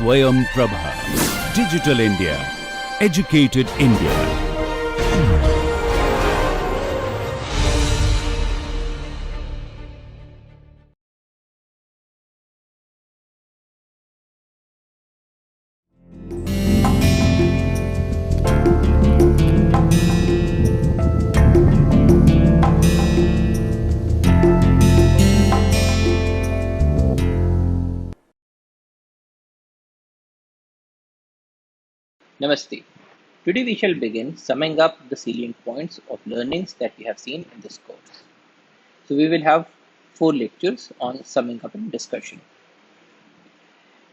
Swayam Prabha. Digital India. Educated India. Namaste. Today we shall begin summing up the salient points of learnings that we have seen in this course. So we will have 4 lectures on summing up and discussion.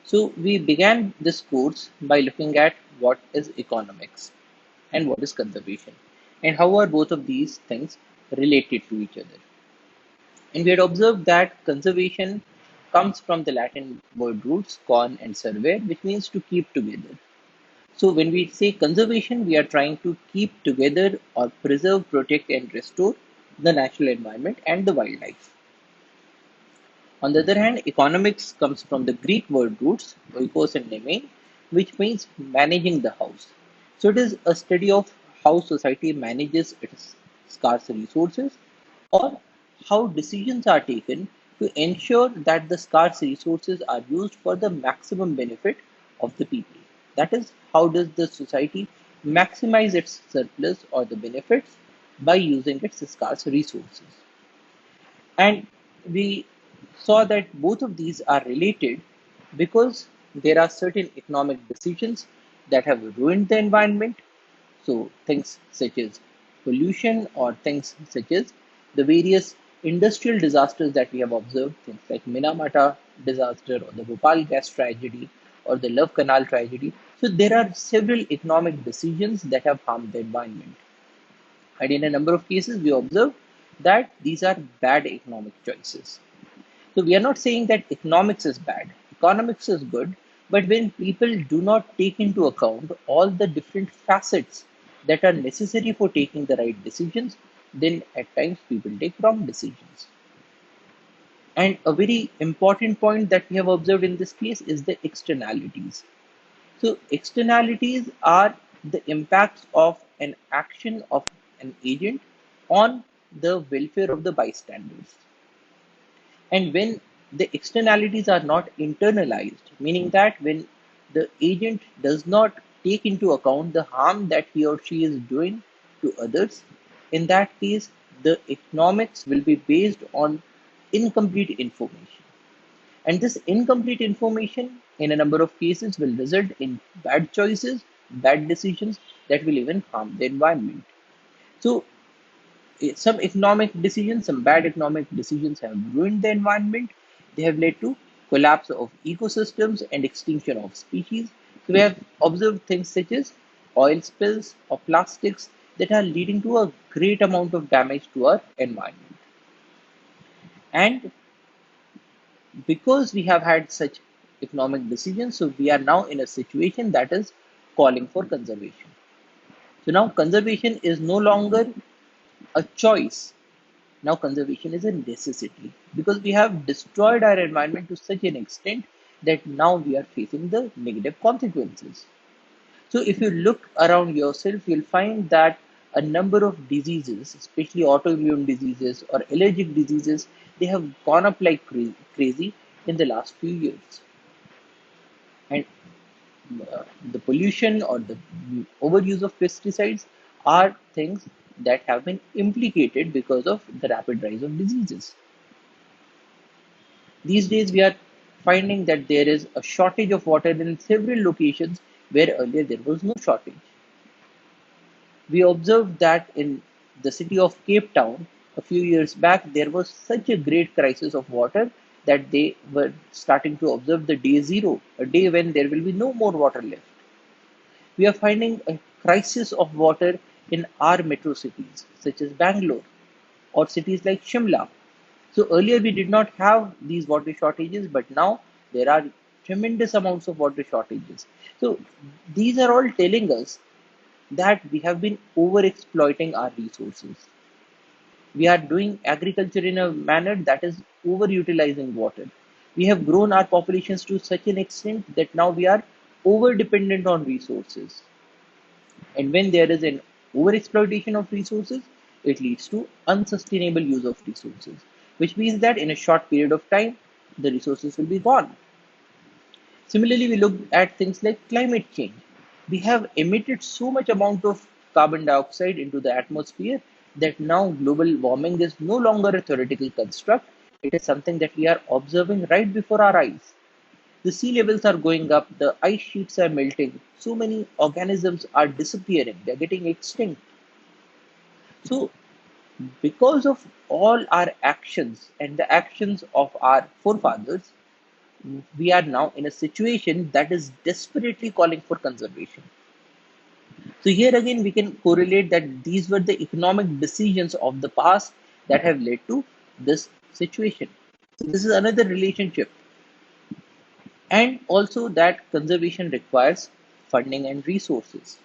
So we began this course by looking at what is economics and what is conservation and how are both of these things related to each other. And we had observed that conservation comes from the Latin word roots con and servare, which means to keep together. So when we say conservation, we are trying to keep together or preserve, protect, and restore the natural environment and the wildlife. On the other hand, economics comes from the Greek word roots, oikos and neme, which means managing the house. So it is a study of how society manages its scarce resources or how decisions are taken to ensure that the scarce resources are used for the maximum benefit of the people. That is, how does the society maximize its surplus or the benefits by using its scarce resources. And we saw that both of these are related because there are certain economic decisions that have ruined the environment. So, things such as pollution or things such as the various industrial disasters that we have observed, things like Minamata disaster or the Bhopal gas tragedy or the Love Canal tragedy. So, there are several economic decisions that have harmed the environment. And in a number of cases, we observe that these are bad economic choices. So we are not saying that economics is bad. Economics is good, but when people do not take into account all the different facets that are necessary for taking the right decisions, then at times people take wrong decisions. And a very important point that we have observed in this case is the externalities. So externalities are the impacts of an action of an agent on the welfare of the bystanders. And when the externalities are not internalized, meaning that when the agent does not take into account the harm that he or she is doing to others, in that case, the economics will be based on incomplete information. And this incomplete information, in a number of cases, will result in bad choices, bad decisions that will even harm the environment. So, some economic decisions, some bad economic decisions have ruined the environment. They have led to collapse of ecosystems and extinction of species. So we have observed things such as oil spills or plastics that are leading to a great amount of damage to our environment. And because we have had such economic decisions, so we are now in a situation that is calling for conservation. So now conservation is no longer a choice. Now conservation is a necessity because we have destroyed our environment to such an extent that now we are facing the negative consequences. So if you look around yourself, you'll find that a number of diseases, especially autoimmune diseases or allergic diseases, they have gone up like crazy in the last few years. And the pollution or the overuse of pesticides are things that have been implicated because of the rapid rise of diseases. These days, we are finding that there is a shortage of water in several locations where earlier there was no shortage. We observed that in the city of Cape Town a few years back, there was such a great crisis of water that they were starting to observe the day zero, a day when there will be no more water left. We are finding a crisis of water in our metro cities, such as Bangalore or cities like Shimla. So earlier we did not have these water shortages, but now there are tremendous amounts of water shortages. So these are all telling us that we have been over exploiting our resources. We are doing agriculture in a manner that is overutilizing water. We have grown our populations to such an extent that now we are over dependent on resources. And when there is an overexploitation of resources, it leads to unsustainable use of resources, which means that in a short period of time, the resources will be gone. Similarly, we look at things like climate change. We have emitted so much amount of carbon dioxide into the atmosphere that now global warming is no longer a theoretical construct. It is something that we are observing right before our eyes. The sea levels are going up, the ice sheets are melting, so many organisms are disappearing, they're getting extinct. So, because of all our actions and the actions of our forefathers, we are now in a situation that is desperately calling for conservation. So, here again, we can correlate that these were the economic decisions of the past that have led to this situation. So, this is another relationship. And also, that conservation requires funding and resources.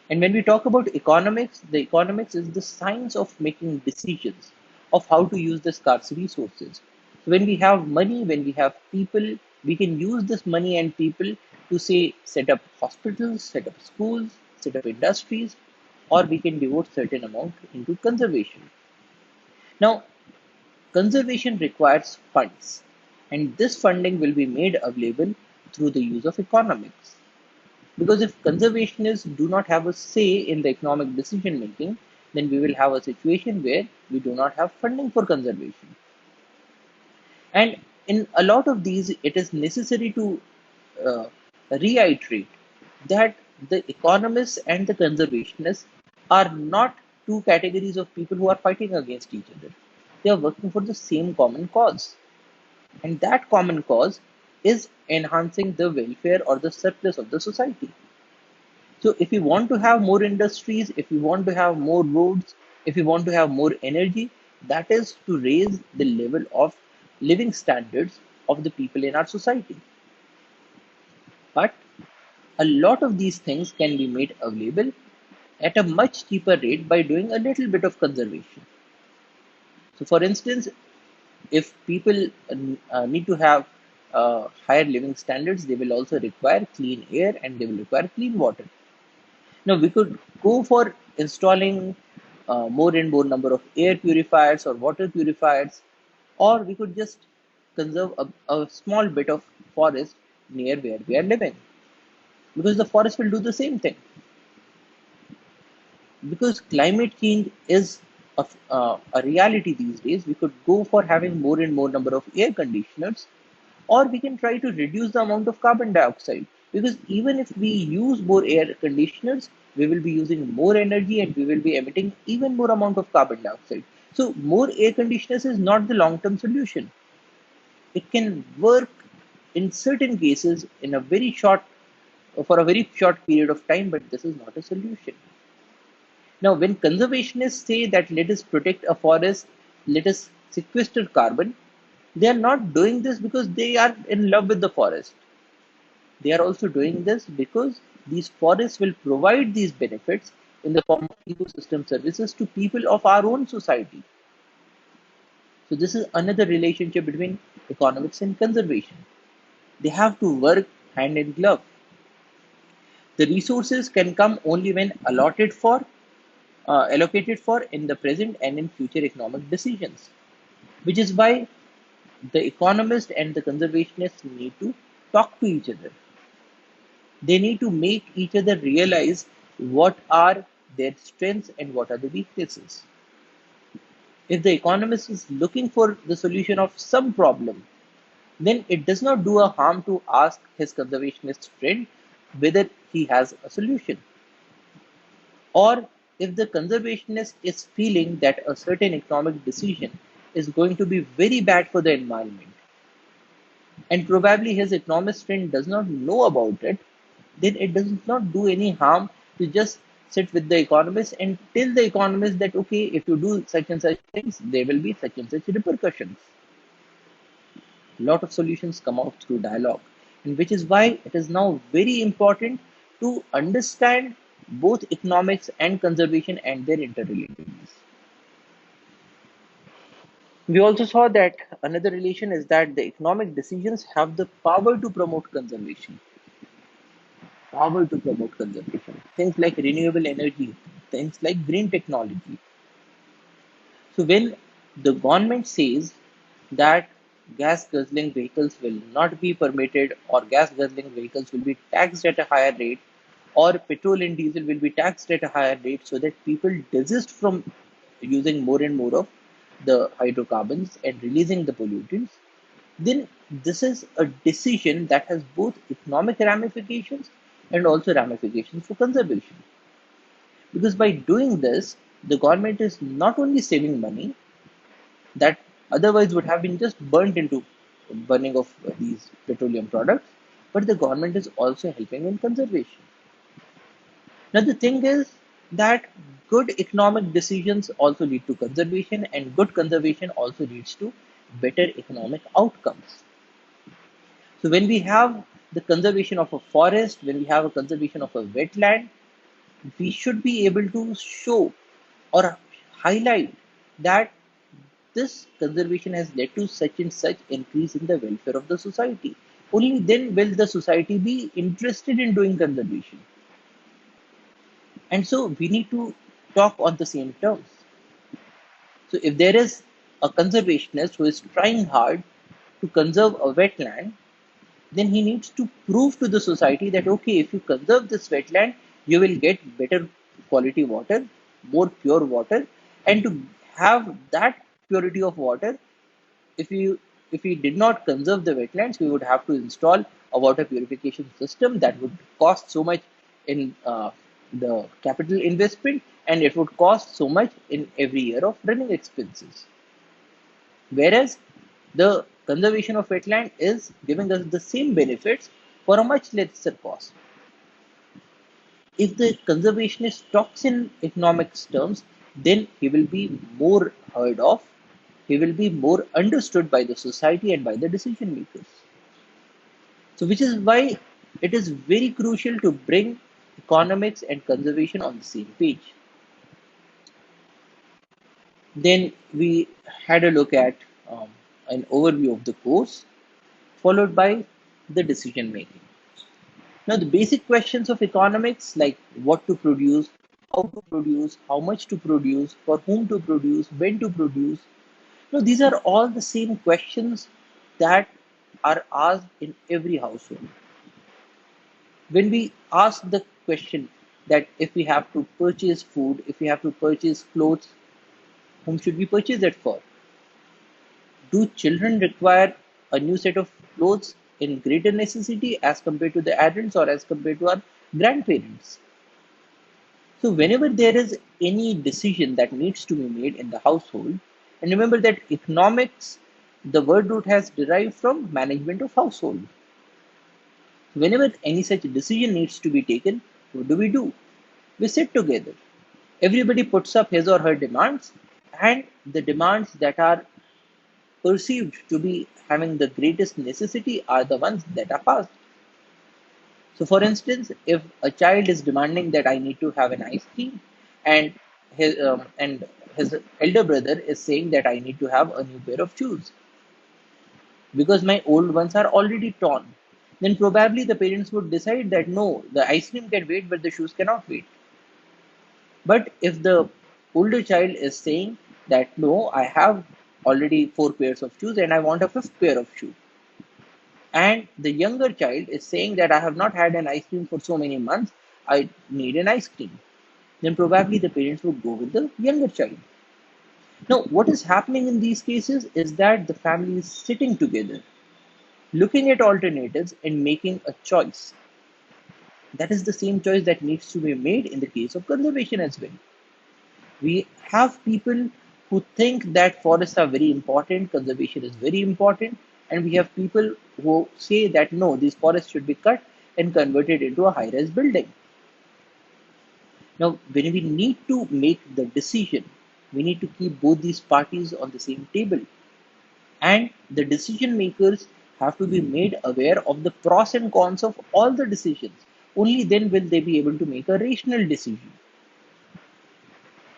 And when we talk about economics, the economics is the science of making decisions of how to use the scarce resources. So when we have money, when we have people, we can use this money and people to say set up hospitals, set up schools, set up industries, or we can devote certain amount into conservation. Now, conservation requires funds, and this funding will be made available through the use of economics. Because if conservationists do not have a say in the economic decision making, then we will have a situation where we do not have funding for conservation. And in a lot of these, it is necessary to uh, reiterate that the economists and the conservationists are not two categories of people who are fighting against each other. They are working for the same common cause. And that common cause is enhancing the welfare or the surplus of the society. So if we want to have more industries, if we want to have more roads, if we want to have more energy, that is to raise the level of living standards of the people in our society. But a lot of these things can be made available at a much cheaper rate by doing a little bit of conservation. So for instance, if people need to have higher living standards, they will also require clean air and they will require clean water. Now we could go for installing more and more number of air purifiers or water purifiers, or we could just conserve a small bit of forest near where we are living, because the forest will do the same thing. Because climate change is a reality these days, we could go for having more and more number of air conditioners, or we can try to reduce the amount of carbon dioxide, because even if we use more air conditioners, we will be using more energy and we will be emitting even more amount of carbon dioxide. So more air conditioners is not the long term solution. It can work in certain cases in a very short for a very short period of time, but this is not a solution. Now, when conservationists say that let us protect a forest, let us sequester carbon, they are not doing this because they are in love with the forest. They are also doing this because these forests will provide these benefits in the form of ecosystem services to people of our own society. So, this is another relationship between economics and conservation. They have to work hand in glove. The resources can come only when allocated for in the present and in future economic decisions, which is why the economist and the conservationists need to talk to each other. They need to make each other realize what are their strengths and what are the weaknesses. If the economist is looking for the solution of some problem, then it does not do a harm to ask his conservationist friend whether he has a solution. Or if the conservationist is feeling that a certain economic decision is going to be very bad for the environment, and probably his economist friend does not know about it, then it does not do any harm to just sit with the economist and tell the economist that okay, if you do such and such things, there will be such and such repercussions. A lot of solutions come out through dialogue, and which is why it is now very important to understand both economics and conservation and their interrelatedness. We also saw that another relation is that the economic decisions have the power to promote conservation. Power to promote conservation. Things like renewable energy, things like green technology. So when the government says that gas guzzling vehicles will not be permitted, or gas guzzling vehicles will be taxed at a higher rate, or petrol and diesel will be taxed at a higher rate, so that people desist from using more and more of the hydrocarbons and releasing the pollutants, then this is a decision that has both economic ramifications and also ramifications for conservation. Because by doing this, the government is not only saving money that otherwise would have been just burnt into burning of these petroleum products, but the government is also helping in conservation. Now, the thing is that good economic decisions also lead to conservation, and good conservation also leads to better economic outcomes. So, when we have the conservation of a forest, when we have a conservation of a wetland, we should be able to show or highlight that this conservation has led to such and such increase in the welfare of the society. Only then will the society be interested in doing conservation. And so we need to talk on the same terms. So if there is a conservationist who is trying hard to conserve a wetland, then he needs to prove to the society that okay, if you conserve this wetland, you will get better quality water, more pure water, and to have that purity of water, if you if we did not conserve the wetlands, we would have to install a water purification system that would cost so much in the capital investment, and it would cost so much in every year of running expenses. Whereas the conservation of wetland is giving us the same benefits for a much lesser cost. If the conservationist talks in economics terms, then he will be more heard of, he will be more understood by the society and by the decision makers. So, which is why it is very crucial to bring economics and conservation on the same page. Then we had a look at an overview of the course, followed by the decision making. Now, the basic questions of economics like what to produce, how to produce, how much to produce, for whom to produce, when to produce. Now, these are all the same questions that are asked in every household. When we ask the question that if we have to purchase food, if we have to purchase clothes, whom should we purchase it for? Do children require a new set of clothes in greater necessity as compared to the adults or as compared to our grandparents? So, whenever there is any decision that needs to be made in the household, and remember that economics, the word root has derived from management of household. Whenever any such decision needs to be taken, what do? We sit together. Everybody puts up his or her demands, and the demands that are perceived to be having the greatest necessity are the ones that are passed. So, for instance, if a child is demanding that I need to have an ice cream, and his elder brother is saying that I need to have a new pair of shoes because my old ones are already torn, then probably the parents would decide that no, the ice cream can wait, but the shoes cannot wait. But if the older child is saying that no, I have already four pairs of shoes and I want a fifth pair of shoes, and the younger child is saying that I have not had an ice cream for so many months, I need an ice cream, then probably the parents would go with the younger child. Now, what is happening in these cases is that the family is sitting together, looking at alternatives and making a choice. That is the same choice that needs to be made in the case of conservation as well. We have people who think that forests are very important, conservation is very important, and we have people who say that no, these forests should be cut and converted into a high rise building. Now, when we need to make the decision, we need to keep both these parties on the same table, and the decision makers have to be made aware of the pros and cons of all the decisions. Only then will they be able to make a rational decision.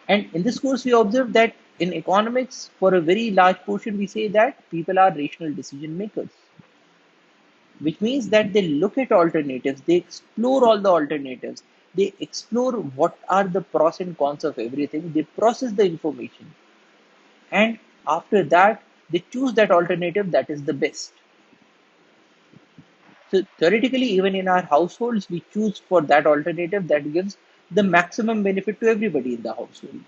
And in this course, we observed that in economics, for a very large portion, we say that people are rational decision makers, which means that they look at alternatives, they explore all the alternatives, they explore what are the pros and cons of everything, they process the information, and after that, they choose that alternative that is the best. So theoretically, even in our households, we choose for that alternative that gives the maximum benefit to everybody in the household.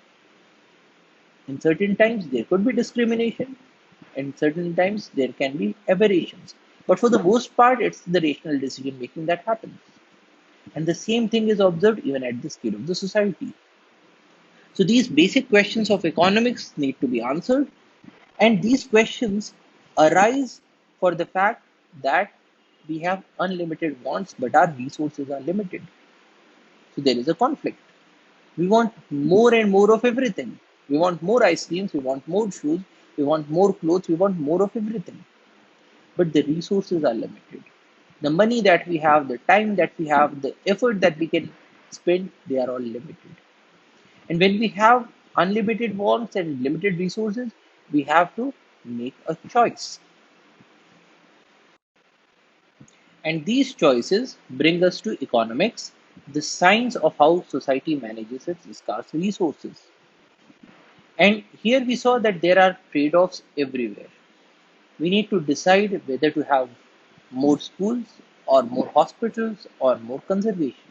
In certain times, there could be discrimination, and certain times there can be aberrations. But for the most part, it's the rational decision making that happens. And the same thing is observed even at the scale of the society. So these basic questions of economics need to be answered, and these questions arise for the fact that we have unlimited wants, but our resources are limited. So there is a conflict. We want more and more of everything. We want more ice creams, we want more shoes, we want more clothes, we want more of everything. But the resources are limited. The money that we have, the time that we have, the effort that we can spend, they are all limited. And when we have unlimited wants and limited resources, we have to make a choice. And these choices bring us to economics, the science of how society manages its scarce resources. And here we saw that there are trade offs everywhere. We need to decide whether to have more schools or more hospitals or more conservation.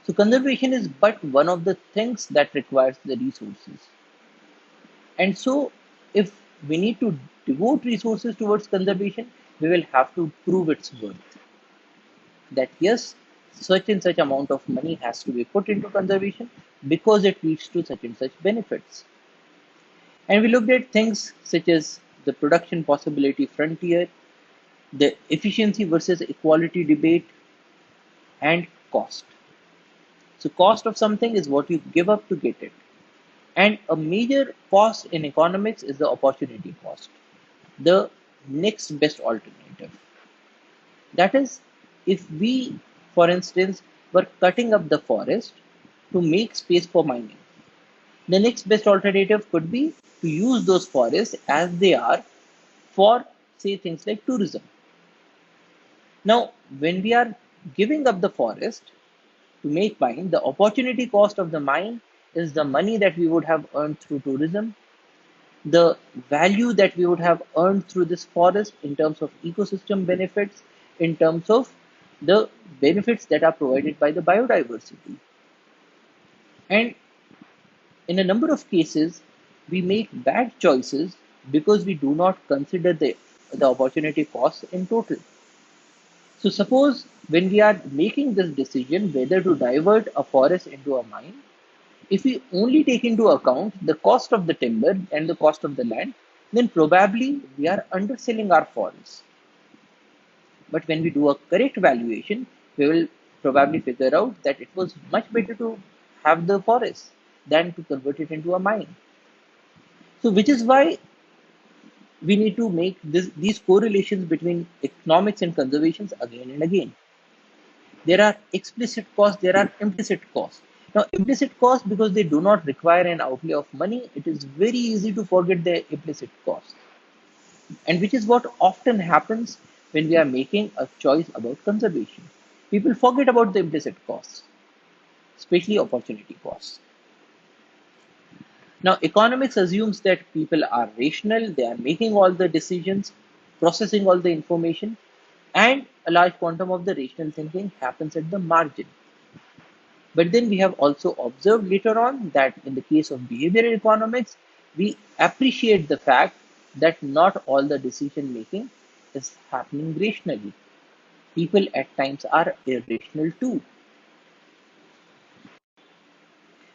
So, conservation is but one of the things that requires the resources. And so, if we need to devote resources towards conservation, we will have to prove its worth. That yes, such and such amount of money has to be put into conservation because it leads to such and such benefits. And we looked at things such as the production possibility frontier, the efficiency versus equality debate, and cost. So, cost of something is what you give up to get it. And a major cost in economics is the opportunity cost, the next best alternative. That is, if we, for instance, were cutting up the forest to make space for mining, the next best alternative could be to use those forests as they are for, say, things like tourism. Now, when we are giving up the forest to make mine, the opportunity cost of the mine is the money that we would have earned through tourism, the value that we would have earned through this forest in terms of ecosystem benefits, in terms of the benefits that are provided by the biodiversity. And in a number of cases, we make bad choices because we do not consider the opportunity cost in total. So, suppose when we are making this decision whether to divert a forest into a mine, if we only take into account the cost of the timber and the cost of the land, then probably we are underselling our forests. But when we do a correct valuation, we will probably figure out that it was much better to have the forest than to convert it into a mine. So, which is why we need to make these correlations between economics and conservations again and again. There are explicit costs, there are implicit costs. Now, implicit costs, because they do not require an outlay of money, it is very easy to forget the implicit costs. And which is what often happens when we are making a choice about conservation. People forget about the implicit costs, especially opportunity costs. Now, economics assumes that people are rational, they are making all the decisions, processing all the information, and a large quantum of the rational thinking happens at the margin. But then we have also observed later on that in the case of behavioral economics, we appreciate the fact that not all the decision making is happening rationally. People at times are irrational too.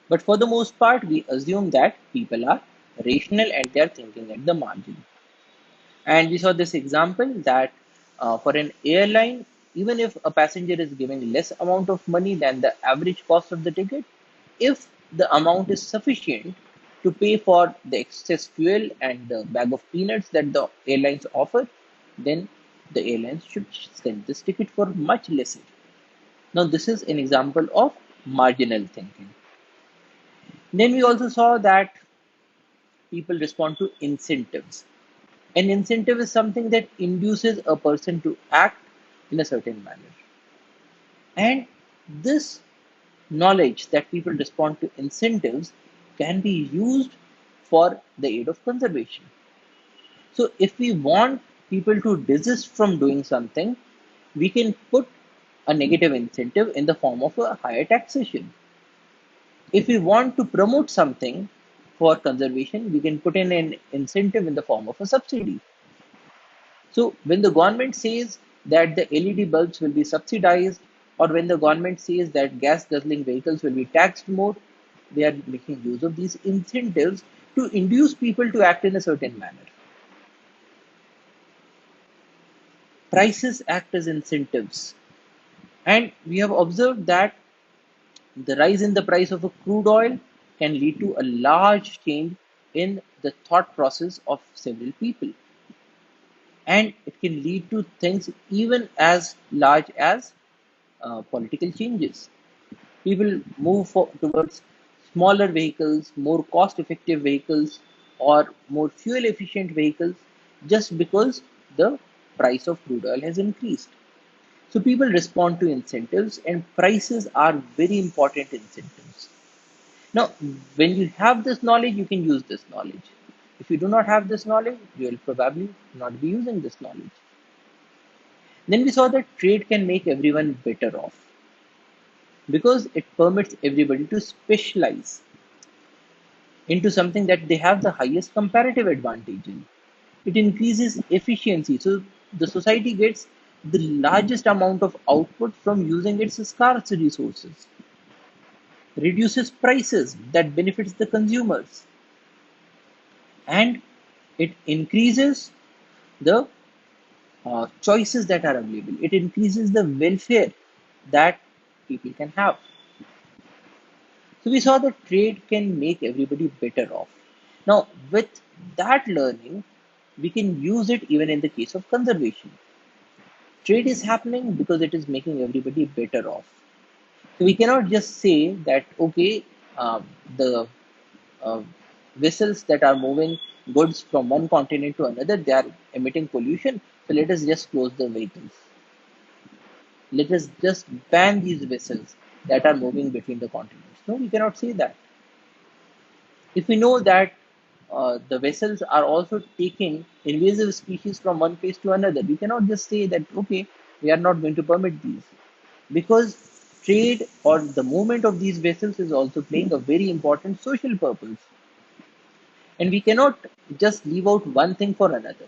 But for the most part, we assume that people are rational and they are thinking at the margin. And we saw this example that for an airline, even if a passenger is giving less amount of money than the average cost of the ticket, if the amount is sufficient to pay for the excess fuel and the bag of peanuts that the airlines offer, then the airlines should sell this ticket for much lesser. Now, this is an example of marginal thinking. Then we also saw that people respond to incentives. An incentive is something that induces a person to act in a certain manner. And this knowledge that people respond to incentives can be used for the aid of conservation. So, if we want people to desist from doing something, we can put a negative incentive in the form of a higher taxation. If we want to promote something for conservation, we can put in an incentive in the form of a subsidy. So when the government says that the LED bulbs will be subsidized, or when the government says that gas guzzling vehicles will be taxed more, they are making use of these incentives to induce people to act in a certain manner. Prices act as incentives. And we have observed that the rise in the price of a crude oil can lead to a large change in the thought process of several people. And it can lead to things even as large as political changes. People move towards smaller vehicles, more cost effective vehicles, or more fuel efficient vehicles just because the price of crude oil has increased. So people respond to incentives, and prices are very important incentives. Now, when you have this knowledge, you can use this knowledge. If you do not have this knowledge, you will probably not be using this knowledge. Then we saw that trade can make everyone better off because it permits everybody to specialize into something that they have the highest comparative advantage in. It increases efficiency, so the society gets the largest amount of output from using its scarce resources, reduces prices that benefits the consumers, and it increases the choices that are available. It increases the welfare that people can have. So we saw that trade can make everybody better off. Now, with that learning, we can use it even in the case of conservation. Trade is happening because it is making everybody better off. So we cannot just say that, okay, the uh, vessels that are moving goods from one continent to another, they are emitting pollution. So let us just close the vehicles. Let us just ban these vessels that are moving between the continents. No, we cannot say that. If we know that the vessels are also taking invasive species from one place to another, we cannot just say that, okay, we are not going to permit these. Because trade or the movement of these vessels is also playing a very important social purpose. And we cannot just leave out one thing for another.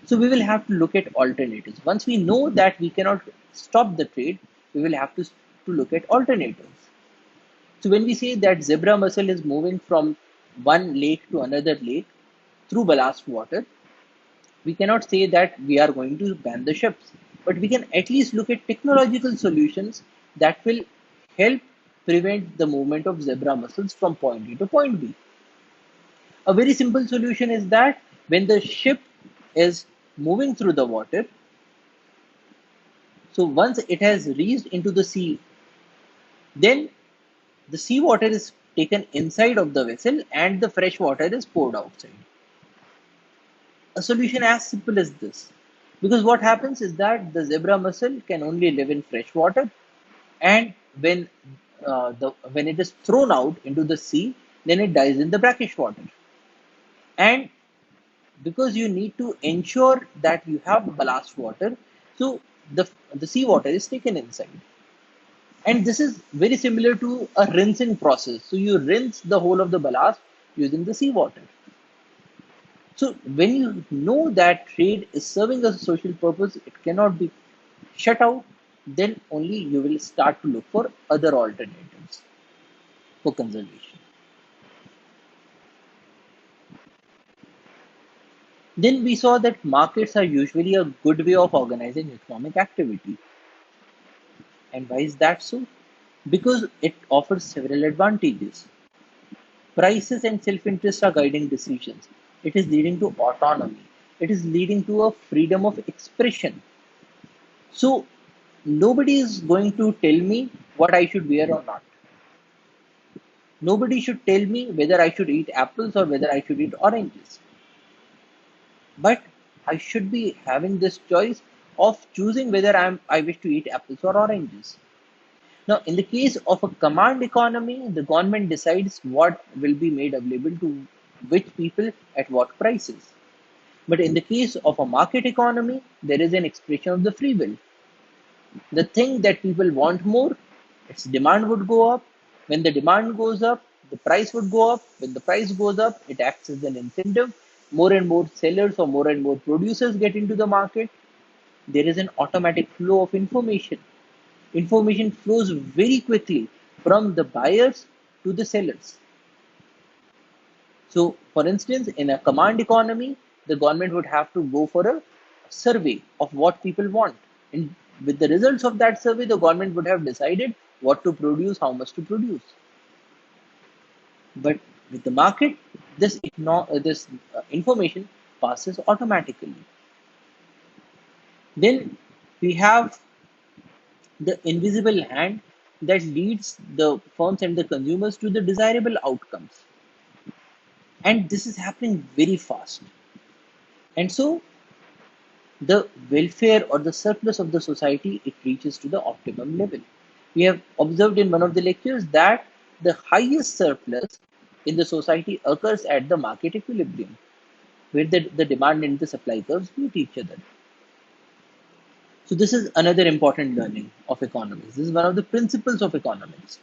So we will have to look at alternatives. Once we know that we cannot stop the trade, we will have to look at alternatives. So when we say that zebra mussel is moving from one lake to another lake through ballast water, we cannot say that we are going to ban the ships, but we can at least look at technological solutions that will help prevent the movement of zebra mussels from point A to point B. A very simple solution is that when the ship is moving through the water, so once it has reached into the sea, then the seawater is taken inside of the vessel and the fresh water is poured outside. A solution as simple as this. Because what happens is that the zebra mussel can only live in fresh water, and when it is thrown out into the sea, then it dies in the brackish water. And because you need to ensure that you have ballast water, so the seawater is taken inside. And this is very similar to a rinsing process. So you rinse the whole of the ballast using the seawater. So when you know that trade is serving a social purpose, it cannot be shut out, then only you will start to look for other alternatives for conservation. Then we saw that markets are usually a good way of organizing economic activity. And why is that so? Because it offers several advantages. Prices and self interest are guiding decisions. It is leading to autonomy. It is leading to a freedom of expression. So, nobody is going to tell me what I should wear or not. Nobody should tell me whether I should eat apples or whether I should eat oranges. But I should be having this choice of choosing whether I wish to eat apples or oranges. Now, in the case of a command economy, the government decides what will be made available to which people at what prices. But in the case of a market economy, there is an expression of the free will. The thing that people want more, its demand would go up. When the demand goes up, the price would go up. When the price goes up, it acts as an incentive. More and more sellers or more and more producers get into the market. There is an automatic flow of information. Information flows very quickly from the buyers to the sellers. So, for instance, in a command economy, the government would have to go for a survey of what people want. And with the results of that survey, the government would have decided what to produce, how much to produce. But with the market, this information passes automatically. Then we have the invisible hand that leads the firms and the consumers to the desirable outcomes. And this is happening very fast. And so the welfare or the surplus of the society, it reaches to the optimum level. We have observed in one of the lectures that the highest surplus in the society occurs at the market equilibrium, where the demand and the supply curves meet each other. So this is another important learning of economics. This is one of the principles of economics.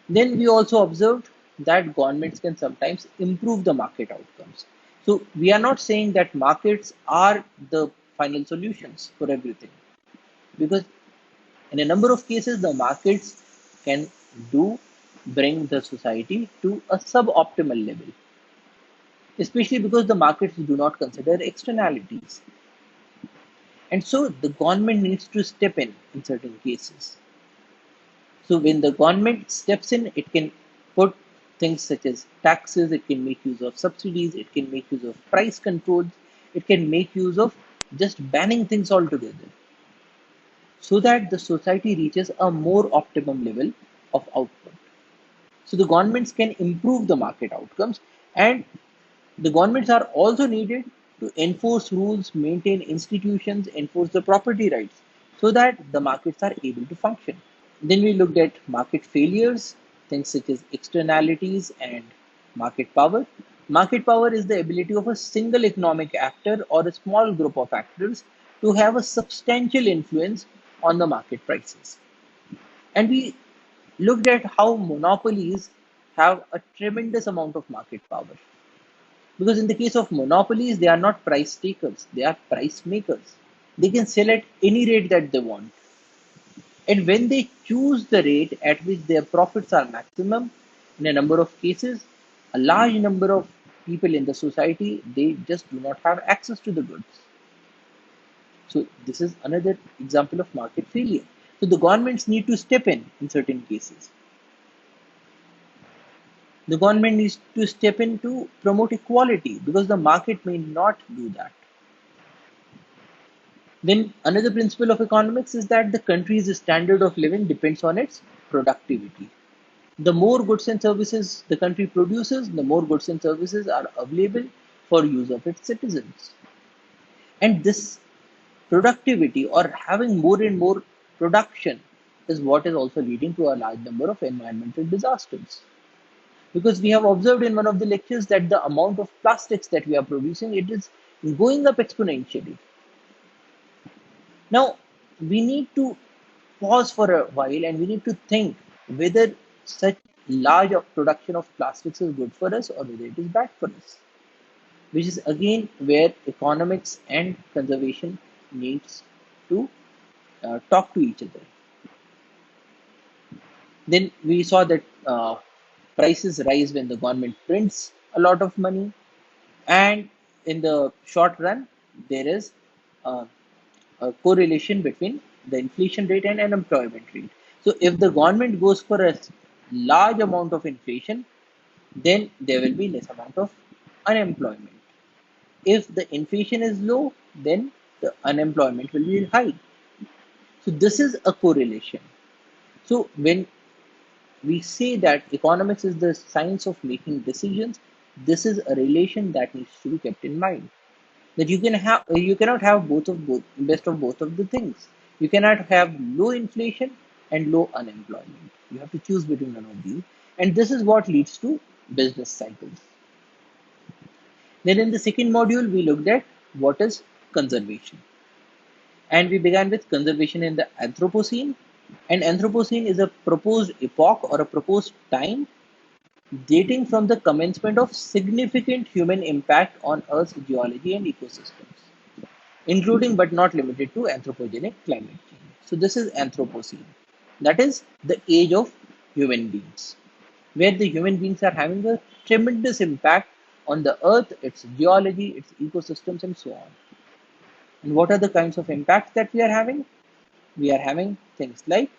Then we also observed that governments can sometimes improve the market outcomes. So we are not saying that markets are the final solutions for everything, because in a number of cases the markets can do bring the society to a suboptimal level, especially because the markets do not consider externalities. And so the government needs to step in certain cases. So when the government steps in, it can put things such as taxes, it can make use of subsidies, it can make use of price controls, it can make use of just banning things altogether, so that the society reaches a more optimum level of output. So the governments can improve the market outcomes, and the governments are also needed to enforce rules, maintain institutions, enforce the property rights, so that the markets are able to function. Then we looked at market failures, things such as externalities and market power. Market power is the ability of a single economic actor or a small group of actors to have a substantial influence on the market prices. And we looked at how monopolies have a tremendous amount of market power. Because in the case of monopolies, they are not price takers, they are price makers. They can sell at any rate that they want. And when they choose the rate at which their profits are maximum, in a number of cases, a large number of people in the society, they just do not have access to the goods. So this is another example of market failure. So the governments need to step in certain cases. The government needs to step in to promote equality because the market may not do that. Then another principle of economics is that the country's standard of living depends on its productivity. The more goods and services the country produces, the more goods and services are available for use of its citizens. And this productivity or having more and more production is what is also leading to a large number of environmental disasters. Because we have observed in one of the lectures that the amount of plastics that we are producing, it is going up exponentially. Now, we need to pause for a while and we need to think whether such large of production of plastics is good for us or whether it is bad for us, which is again where economics and conservation needs to talk to each other. Then we saw that prices rise when the government prints a lot of money, and in the short run, there is uh, a correlation between the inflation rate and unemployment rate. So if the government goes for a large amount of inflation, then there will be less amount of unemployment. If the inflation is low, then the unemployment will be high. So this is a correlation. So when we say that economics is the science of making decisions, this is a relation that needs to be kept in mind. That you cannot have both best of both of the things. You cannot have low inflation and low unemployment. You have to choose between one of these, and this is what leads to business cycles. Then in the second module we looked at what is conservation, and we began with conservation in the Anthropocene. And Anthropocene is a proposed epoch or a proposed time dating from the commencement of significant human impact on Earth's geology and ecosystems, including but not limited to anthropogenic climate change. So this is Anthropocene. That is the age of human beings, where the human beings are having a tremendous impact on the Earth, its geology, its ecosystems, and so on. And what are the kinds of impacts that we are having? We are having things like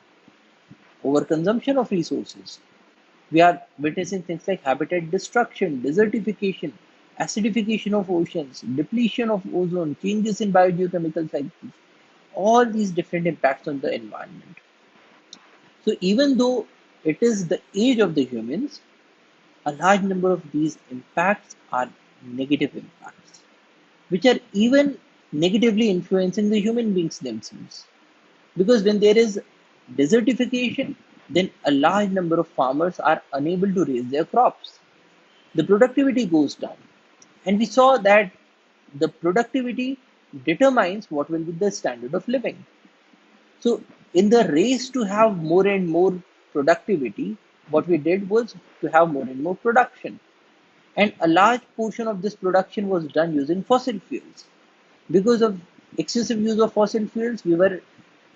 overconsumption of resources. We are witnessing things like habitat destruction, desertification, acidification of oceans, depletion of ozone, changes in biogeochemical cycles, all these different impacts on the environment. So even though it is the age of the humans, a large number of these impacts are negative impacts, which are even negatively influencing the human beings themselves. Because when there is desertification, then a large number of farmers are unable to raise their crops. The productivity goes down. And we saw that the productivity determines what will be the standard of living. So, in the race to have more and more productivity, what we did was to have more and more production. And a large portion of this production was done using fossil fuels. Because of excessive use of fossil fuels, we were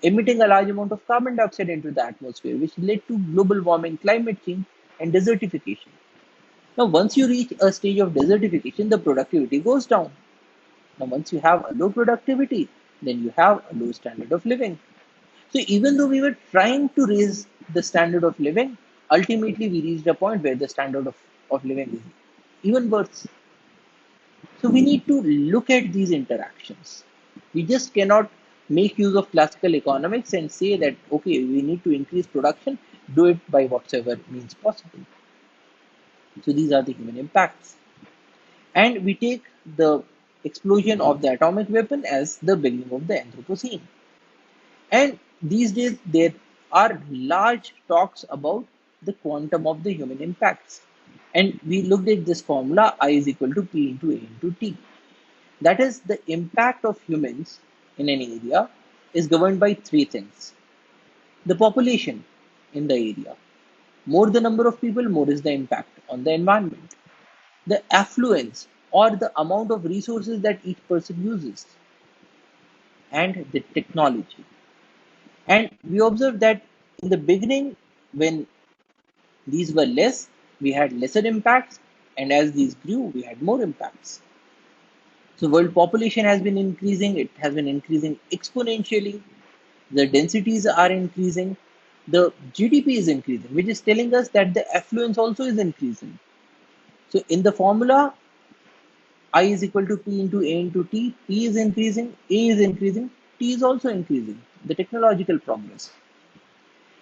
emitting a large amount of carbon dioxide into the atmosphere, which led to global warming, climate change, and desertification. Now, once you reach a stage of desertification, the productivity goes down. Now, once you have a low productivity, then you have a low standard of living. So, even though we were trying to raise the standard of living, ultimately we reached a point where the standard of living is even worse. So we need to look at these interactions. We just cannot make use of classical economics and say that, okay, we need to increase production, do it by whatsoever means possible. So these are the human impacts. And we take the explosion of the atomic weapon as the beginning of the Anthropocene. And these days, there are large talks about the quantum of the human impacts. And we looked at this formula I is equal to P into A into T. That is, the impact of humans in an area is governed by three things. The population in the area. More the number of people, more is the impact on the environment. The affluence or the amount of resources that each person uses. And the technology. And we observed that in the beginning, when these were less, we had lesser impacts, and as these grew, we had more impacts. So world population has been increasing, it has been increasing exponentially, the densities are increasing, the GDP is increasing, which is telling us that the affluence also is increasing. So in the formula, I is equal to P into A into T, P is increasing, A is increasing, T is also increasing, the technological progress.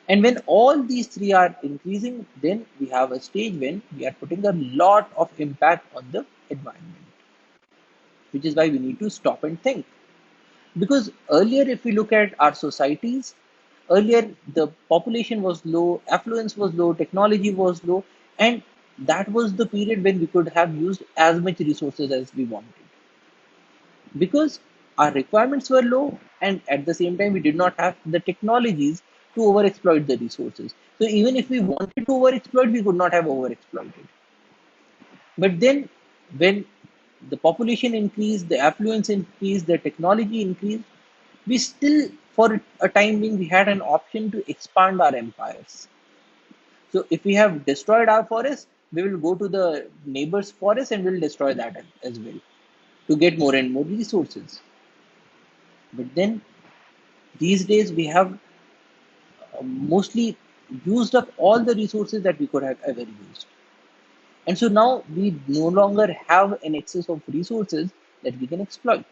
And when all these three are increasing, then we have a stage when we are putting a lot of impact on the environment, which is why we need to stop and think. Because earlier, if we look at our societies, earlier the population was low, affluence was low, technology was low, and that was the period when we could have used as much resources as we wanted. Because our requirements were low, and at the same time, we did not have the technologies to overexploit the resources. So even if we wanted to overexploit, we could not have overexploited. But then, when the population increased, the affluence increased, the technology increased, we still, for a time being, we had an option to expand our empires. So if we have destroyed our forest, we will go to the neighbor's forest and we'll destroy that as well to get more and more resources. But then these days we have mostly used up all the resources that we could have ever used. And so now we no longer have an excess of resources that we can exploit.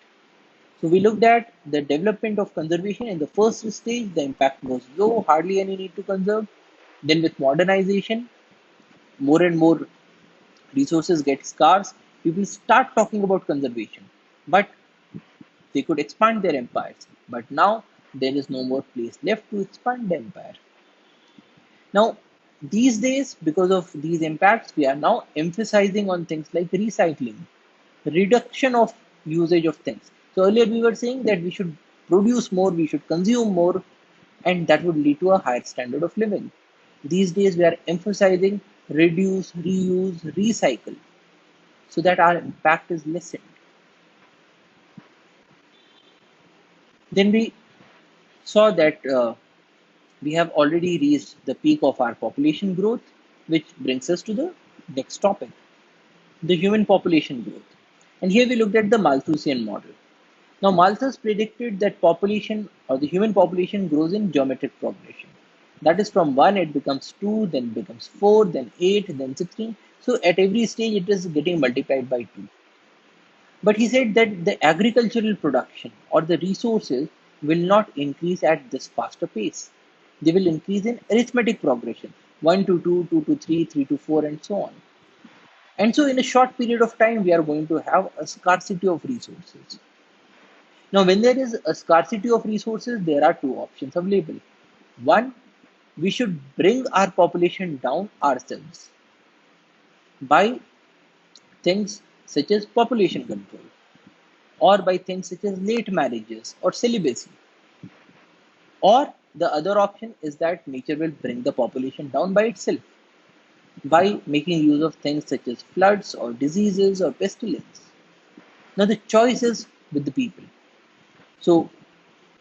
So we looked at the development of conservation. In the first stage, the impact was low, hardly any need to conserve. Then with modernization, more and more resources get scarce. People start talking about conservation, but they could expand their empires. But now there is no more place left to expand the empire. Now, these days, because of these impacts, we are now emphasizing on things like recycling, reduction of usage of things. So earlier we were saying that we should produce more, we should consume more, and that would lead to a higher standard of living. These days we are emphasizing reduce, reuse, recycle, so that our impact is lessened. Then we saw that we have already reached the peak of our population growth, which brings us to the next topic, the human population growth. And here we looked at the Malthusian model. Now, Malthus predicted that population or the human population grows in geometric progression. That is, from 1 it becomes 2, then becomes 4, then 8, then 16. So at every stage it is getting multiplied by 2. But he said that the agricultural production or the resources will not increase at this faster pace. They will increase in arithmetic progression, 1 to 2, 2 to 3, 3 to 4, and so on. And so in a short period of time, we are going to have a scarcity of resources. Now, when there is a scarcity of resources, there are two options available. One, we should bring our population down ourselves by things such as population control, or by things such as late marriages or celibacy. Or the other option is that nature will bring the population down by itself by making use of things such as floods or diseases or pestilence. Now, the choice is with the people. So,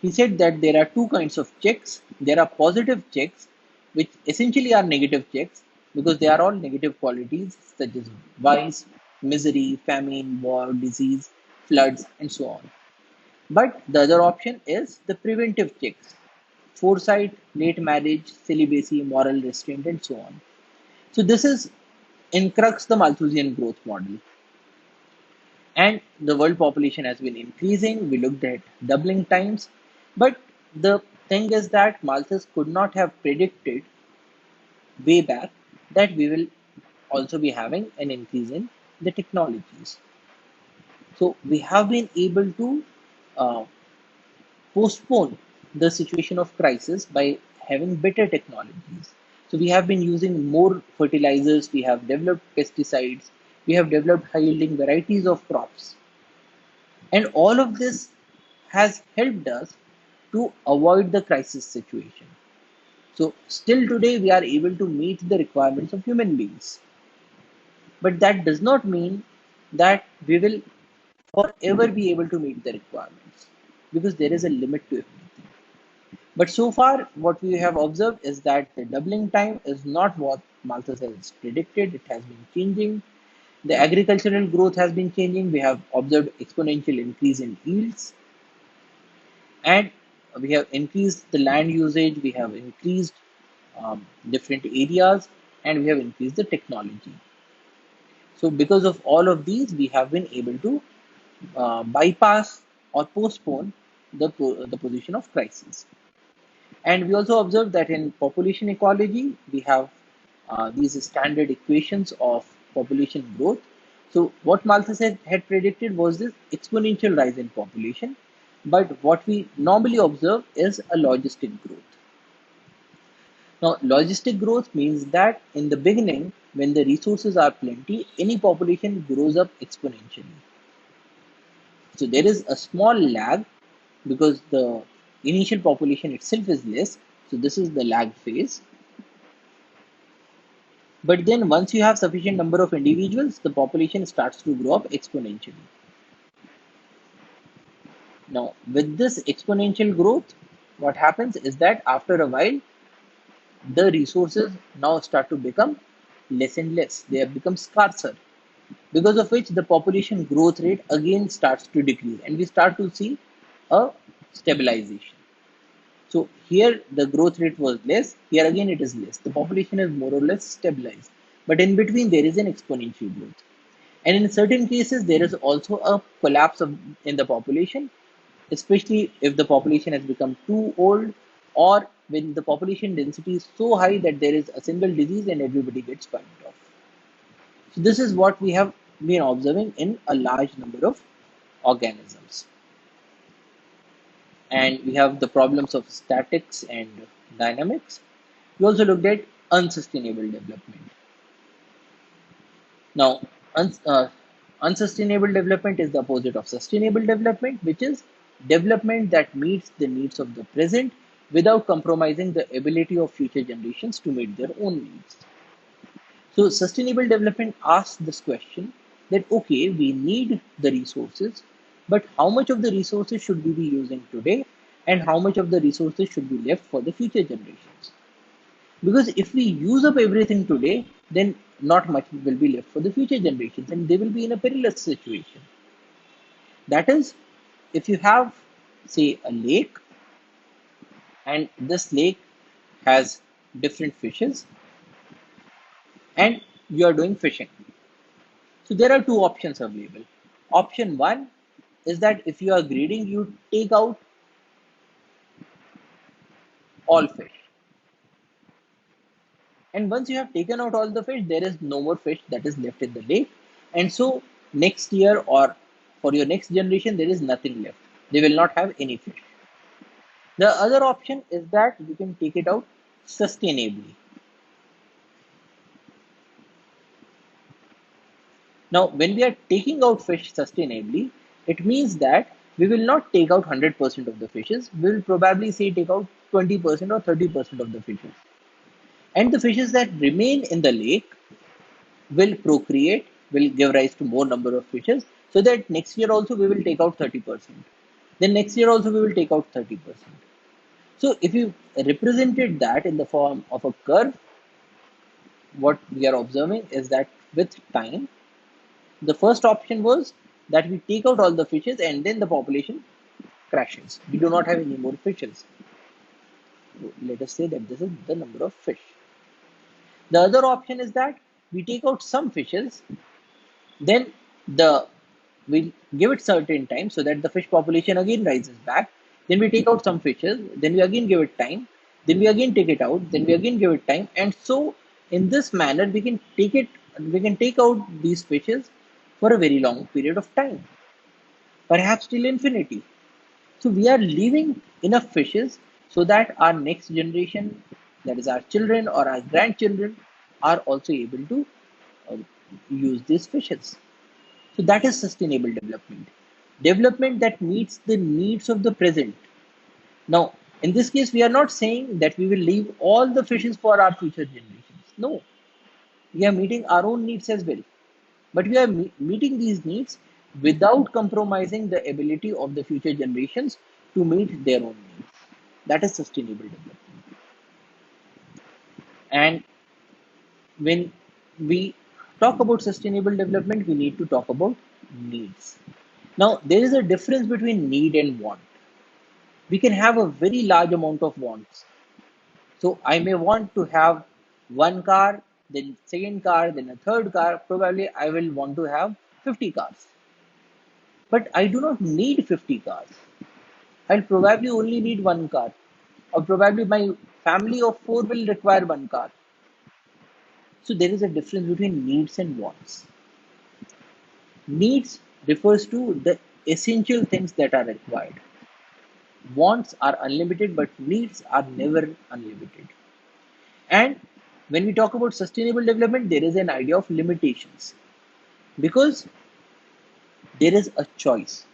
he said that there are two kinds of checks. There are positive checks, which essentially are negative checks because they are all negative qualities such as vice, misery, famine, war, disease, floods, and so on. But the other option is the preventive checks, foresight, late marriage, celibacy, moral restraint, and so on. So, this is in crux the Malthusian growth model. And the world population has been increasing. We looked at doubling times. But the thing is that Malthus could not have predicted way back that we will also be having an increase in the technologies. So we have been able to uh, postpone the situation of crisis by having better technologies. So we have been using more fertilizers, we have developed pesticides, we have developed high yielding varieties of crops. And all of this has helped us to avoid the crisis situation. So, still today, we are able to meet the requirements of human beings. But that does not mean that we will forever be able to meet the requirements because there is a limit to everything. But so far, what we have observed is that the doubling time is not what Malthus has predicted, it has been changing. The agricultural growth has been changing. We have observed exponential increase in yields, and we have increased the land usage, we have increased different areas, and we have increased the technology. So because of all of these, we have been able to bypass or postpone the position of crisis. And we also observed that in population ecology, we have these standard equations of population growth. So what Malthus had predicted was this exponential rise in population, but what we normally observe is a logistic growth. Now, logistic growth means that in the beginning, when the resources are plenty, any population grows up exponentially. So there is a small lag because the initial population itself is less. So this is the lag phase. But then once you have sufficient number of individuals, the population starts to grow up exponentially. Now, with this exponential growth, what happens is that after a while, the resources now start to become less and less. They have become scarcer, because of which the population growth rate again starts to decrease and we start to see a stabilization. So here the growth rate was less, here again it is less. The population is more or less stabilized, but in between there is an exponential growth. And in certain cases, there is also a collapse in the population, especially if the population has become too old or when the population density is so high that there is a single disease and everybody gets wiped off. So this is what we have been observing in a large number of organisms. And we have the problems of statics and dynamics. We also looked at unsustainable development. Now, unsustainable development is the opposite of sustainable development, which is development that meets the needs of the present without compromising the ability of future generations to meet their own needs. So, sustainable development asks this question that okay, we need the resources, but how much of the resources should we be using today, and how much of the resources should be left for the future generations? Because if we use up everything today, then not much will be left for the future generations and they will be in a perilous situation. That is, if you have, say, a lake and this lake has different fishes and you are doing fishing. So there are two options available. Option one is that if you are grading, you take out all fish. And once you have taken out all the fish, there is no more fish that is left in the lake. And so next year or for your next generation, there is nothing left. They will not have any fish. The other option is that you can take it out sustainably. Now, when we are taking out fish sustainably, it means that we will not take out 100% of the fishes. We will probably say take out 20% or 30% of the fishes. And the fishes that remain in the lake will procreate, will give rise to more number of fishes, so that next year also we will take out 30%. Then next year also we will take out 30%. So if you represented that in the form of a curve, what we are observing is that with time, the first option was that we take out all the fishes and then the population crashes. We do not have any more fishes. Let us say that this is the number of fish. The other option is that we take out some fishes, then we give it certain time so that the fish population again rises back. Then we take out some fishes, then we again give it time, then we again take it out, then we again give it time, and so in this manner we can take out these fishes for a very long period of time, perhaps till infinity. So we are leaving enough fishes so that our next generation, that is our children or our grandchildren, are also able to uh, use these fishes. So that is sustainable development. Development that meets the needs of the present. Now, in this case, we are not saying that we will leave all the fishes for our future generations. No, we are meeting our own needs as well. But we are meeting these needs without compromising the ability of the future generations to meet their own needs. That is sustainable development. And when we talk about sustainable development, we need to talk about needs. Now, there is a difference between need and want. We can have a very large amount of wants. So I may want to have one car, then second car, then a third car. Probably I will want to have 50 cars. But I do not need 50 cars. I'll probably only need one car. Or probably my family of four will require one car. So there is a difference between needs and wants. Needs refers to the essential things that are required. Wants are unlimited, but needs are never unlimited. And when we talk about sustainable development, there is an idea of limitations because there is a choice.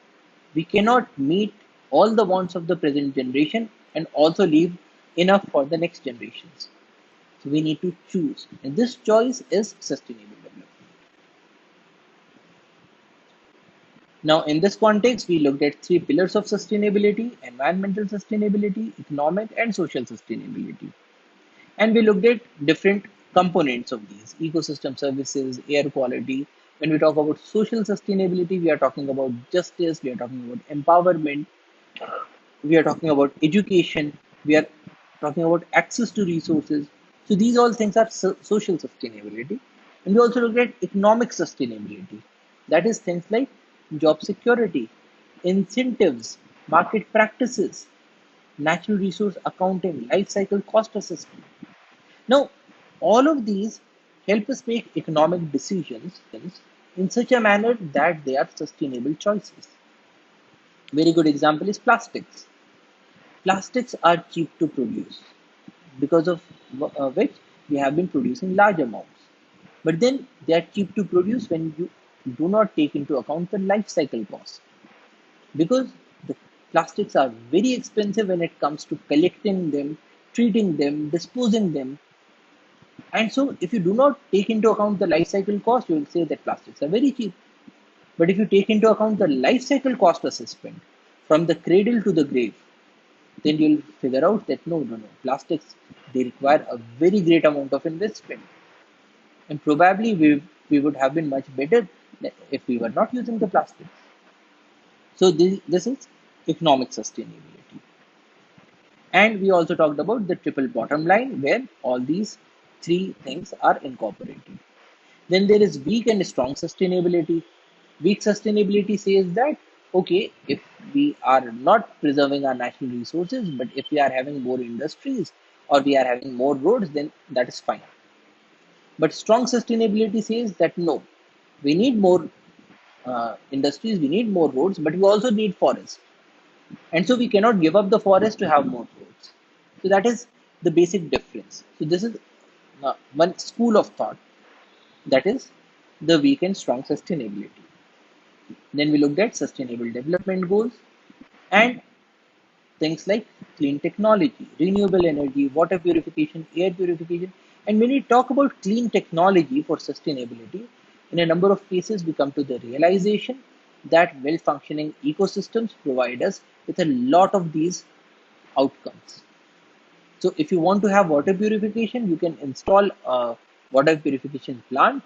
We cannot meet all the wants of the present generation and also leave enough for the next generations. So we need to choose, and this choice is sustainable development. Now, in this context, we looked at three pillars of sustainability: environmental sustainability, economic, and social sustainability. And we looked at different components of these ecosystem services, air quality. When we talk about social sustainability, we are talking about justice, we are talking about empowerment, we are talking about education, we are talking about access to resources. So these all things are social sustainability. And we also looked at economic sustainability. That is things like job security, incentives, market practices. natural resource accounting, life cycle cost assessment. Now, all of these help us make economic decisions in such a manner that they are sustainable choices. Very good example is plastics. Plastics are cheap to produce because of which we have been producing large amounts. But then they are cheap to produce when you do not take into account the life cycle cost, because the plastics are very expensive when it comes to collecting them, treating them, disposing them. And so if you do not take into account the life cycle cost, you will say that plastics are very cheap. But if you take into account the life cycle cost assessment from the cradle to the grave, then you'll figure out that no, plastics, they require a very great amount of investment. And probably we would have been much better if we were not using the plastics. So this is economic sustainability. And we also talked about the triple bottom line where all these three things are incorporated. Then there is weak and strong sustainability. Weak sustainability says that, okay, if we are not preserving our natural resources, but if we are having more industries or we are having more roads, then that is fine. But strong sustainability says that no, we need more industries, we need more roads, but we also need forests. And so we cannot give up the forest to have more roads. So that is the basic difference. So this is one school of thought, that is the weak and strong sustainability. Then we looked at sustainable development goals and things like clean technology, renewable energy, water purification, air purification. And when we talk about clean technology for sustainability, in a number of cases, we come to the realization that well functioning ecosystems provide us with a lot of these outcomes. So, if you want to have water purification, you can install a water purification plant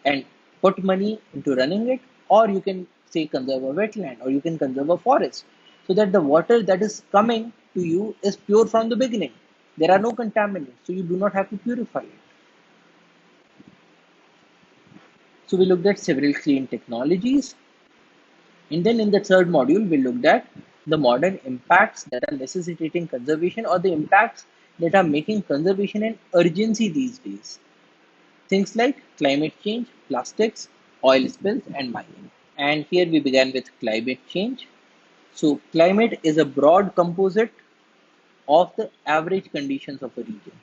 and put money into running it, or you can say conserve a wetland, or you can conserve a forest, so that the water that is coming to you is pure from the beginning. There are no contaminants, so you do not have to purify it. So we looked at several clean technologies, and then in the third module we looked at the modern impacts that are necessitating conservation, or the impacts that are making conservation an urgency these days. Things like climate change, plastics, oil spills, and mining. And here we began with climate change. So, climate is a broad composite of the average conditions of a region,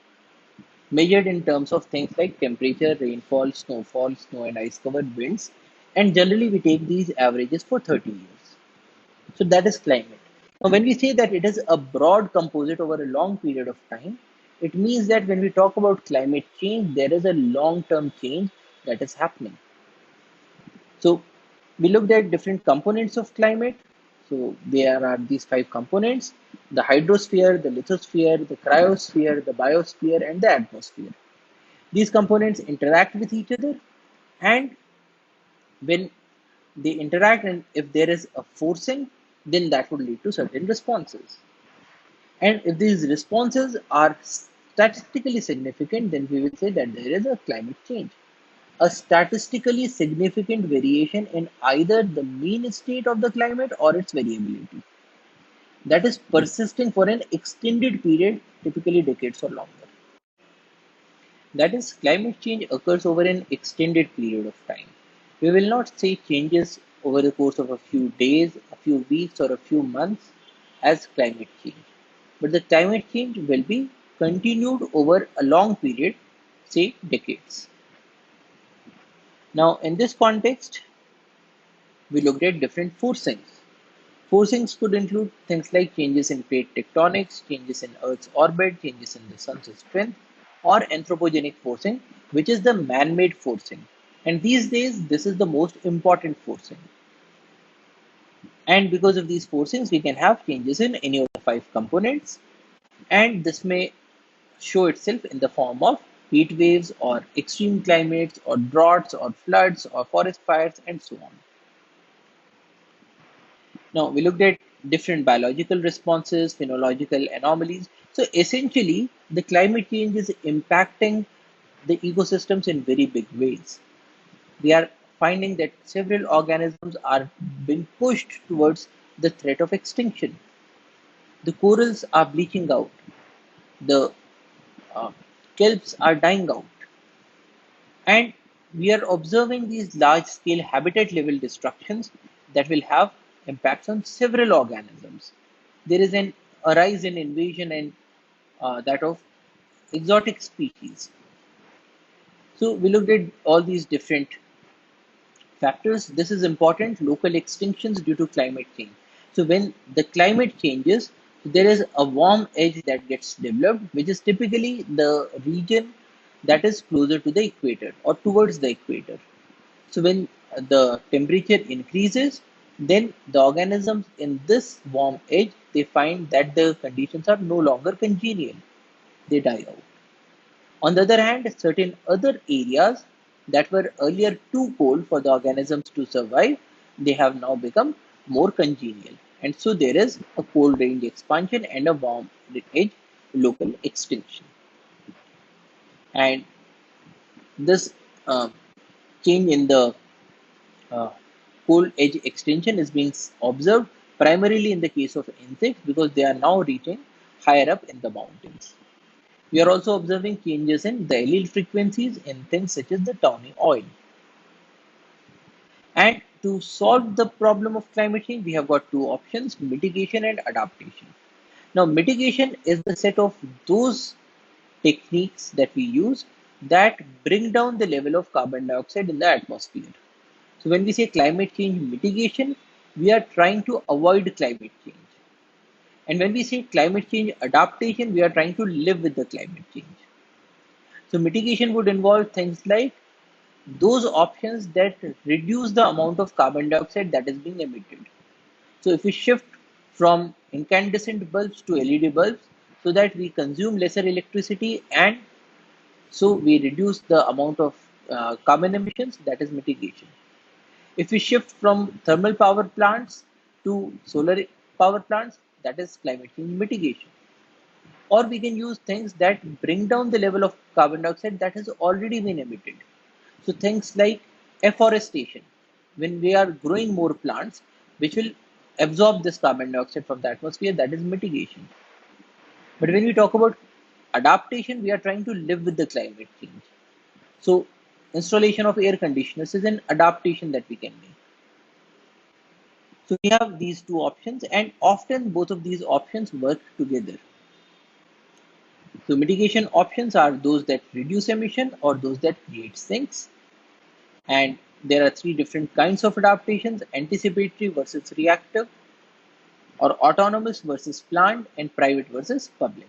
measured in terms of things like temperature, rainfall, snowfall, snow and ice covered winds. And generally, we take these averages for 30 years. So, that is climate. Now, when we say that it is a broad composite over a long period of time, it means that when we talk about climate change, there is a long term change that is happening. So we looked at different components of climate. So there are these five components: the hydrosphere, the lithosphere, the cryosphere, the biosphere, and the atmosphere. These components interact with each other, and when they interact, and if there is a forcing, then that would lead to certain responses. And if these responses are statistically significant, then we will say that there is a climate change. A statistically significant variation in either the mean state of the climate or its variability that is persisting for an extended period, typically decades or longer. That is, climate change occurs over an extended period of time. We will not say changes over the course of a few days, a few weeks, or a few months as climate change. But the climate change will be continued over a long period, say decades. Now, in this context, we looked at different forcings. Forcings could include things like changes in plate tectonics, changes in Earth's orbit, changes in the sun's strength, or anthropogenic forcing, which is the man made forcing. And these days, this is the most important forcing. And because of these forcings, we can have changes in any of the five components. And this may show itself in the form of heat waves, or extreme climates, or droughts, or floods, or forest fires, and so on. Now, we looked at different biological responses, phenological anomalies. So, essentially, the climate change is impacting the ecosystems in very big ways. We are finding that several organisms are being pushed towards the threat of extinction. The corals are bleaching out, the uh, kelps are dying out, and we are observing these large scale habitat level destructions that will have impacts on several organisms. There is a rise in invasion and that of exotic species. So we looked at all these different factors. This is important: local extinctions due to climate change. So when the climate changes, there is a warm edge that gets developed, which is typically the region that is closer to the equator or towards the equator. So when the temperature increases, then the organisms in this warm edge, they find that the conditions are no longer congenial. They die out. On the other hand, certain other areas that were earlier too cold for the organisms to survive, they have now become more congenial. And so there is a cold range expansion and a warm range local extinction. And this uh, change in the uh, cold edge extinction is being observed primarily in the case of insects because they are now reaching higher up in the mountains. We are also observing changes in the allele frequencies in things such as the tawny oil. And to solve the problem of climate change, we have got two options: mitigation and adaptation. Now, mitigation is the set of those techniques that we use that bring down the level of carbon dioxide in the atmosphere. So, when we say climate change mitigation, we are trying to avoid climate change. And when we say climate change adaptation, we are trying to live with the climate change. So, mitigation would involve things like those options that reduce the amount of carbon dioxide that is being emitted. So if we shift from incandescent bulbs to LED bulbs so that we consume lesser electricity and so we reduce the amount of carbon emissions, that is mitigation. If we shift from thermal power plants to solar power plants, that is climate change mitigation. Or we can use things that bring down the level of carbon dioxide that has already been emitted. So things like afforestation, when we are growing more plants, which will absorb this carbon dioxide from the atmosphere, that is mitigation. But when we talk about adaptation, we are trying to live with the climate change. So installation of air conditioners is an adaptation that we can make. So we have these two options, and often both of these options work together. So mitigation options are those that reduce emission or those that create sinks. And there are three different kinds of adaptations: anticipatory versus reactive, or autonomous versus planned, and private versus public.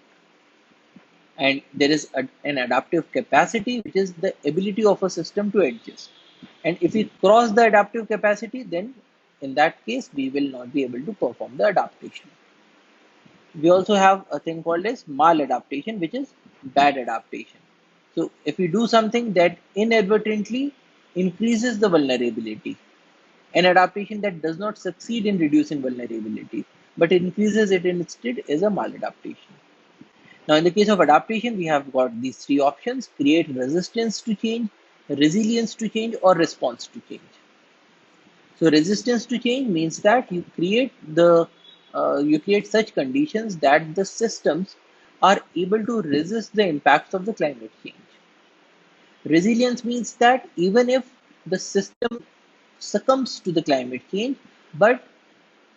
And there is an adaptive capacity, which is the ability of a system to adjust. And if we cross the adaptive capacity, then in that case, we will not be able to perform the adaptation. We also have a thing called as maladaptation, which is bad adaptation. So if we do something that inadvertently increases the vulnerability, an adaptation that does not succeed in reducing vulnerability, but increases it instead, is a maladaptation. Now, in the case of adaptation, we have got these three options: create resistance to change, resilience to change, or response to change. So resistance to change means that you create such conditions that the systems are able to resist the impacts of the climate change. Resilience means that even if the system succumbs to the climate change, but